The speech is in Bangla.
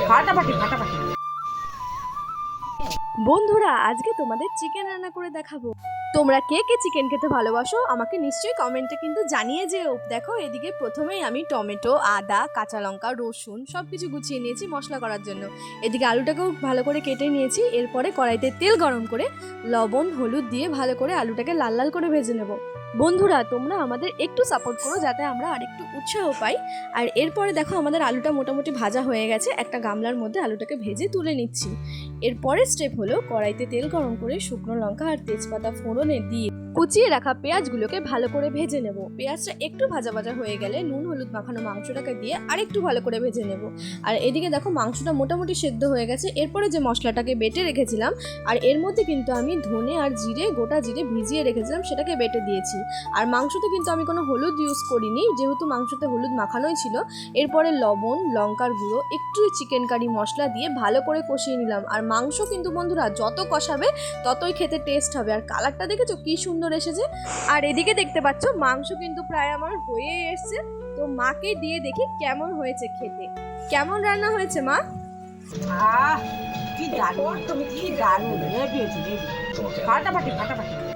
ফাটাফাটি ফাটাফাটি। বন্ধুরা, আজকে তোমাদের চিকেন রান্না করে দেখাবো। তোমরা কে কে চিকেন খেতে ভালোবাসো আমাকে নিশ্চয়ই কমেন্টে কিন্তু জানিয়ে যেও। দেখো, এদিকে প্রথমেই আমি টমেটো, আদা, কাঁচা লঙ্কা, রসুন সব কিছু গুছিয়ে নিয়েছি মশলা করার জন্য। এদিকে আলুটাকেও ভালো করে কেটে নিয়েছি। এরপরে কড়াইতে তেল গরম করে লবণ হলুদ দিয়ে ভালো করে আলুটাকে লাল লাল করে ভেজে নেব। বন্ধুরা, তোমরা আমাদের একটু সাপোর্ট করো যাতে আমরা আরেকটু উৎসাহ পাই। আর এরপরে দেখো, আমাদের আলুটা মোটামুটি ভাজা হয়ে গেছে। একটা গামলার মধ্যে আলুটাকে ভেজে তুলে নিচ্ছি। এরপরের স্টেপ হলো কড়াইতে তেল গরম করে শুকনো লঙ্কা আর তেজপাতা ফোড়নে দিয়ে কুচিয়ে রাখা পেঁয়াজগুলোকে ভালো করে ভেজে নেব। পেঁয়াজটা একটু ভাজা ভাজা হয়ে গেলে নুন হলুদ মাখানো মাংসটাকে দিয়ে আরেকটু ভালো করে ভেজে নেব। আর এদিকে দেখো, মাংসটা মোটামুটি সেদ্ধ হয়ে গেছে। এরপরে যে মশলাটাকে বেটে রেখেছিলাম, আর এর মধ্যে কিন্তু আমি ধনে আর জিরে, গোটা জিরে ভিজিয়ে রেখেছিলাম, সেটাকে বেটে দিয়েছি। আর মাংসতে কিন্তু আমি কোনো হলুদ ইউজ করিনি, যেহেতু মাংসতে হলুদ মাখানোই ছিল। এরপরে লবণ, লঙ্কার গুঁড়ো, একটু চিকেন কারি মশলা দিয়ে ভালো করে কষিয়ে নিলাম। আর মাংস কিন্তু বন্ধুরা যত কষাবে ততই খেতে টেস্ট হবে। আর কালারটা দেখেছো কি সুন্দর এসেছে। আর এদিকে দেখতে পাচ্ছ মাংস কিন্তু প্রায় আমার হয়ে এসছে। তো মাকে দিয়ে দেখি কেমন হয়েছে খেতে। কেমন রান্না হয়েছে মা? কি দারুণ, তুমি কি দারুণ, হেভি হয়েছে হেভি। ফাটাফাটি ফাটাফাটি।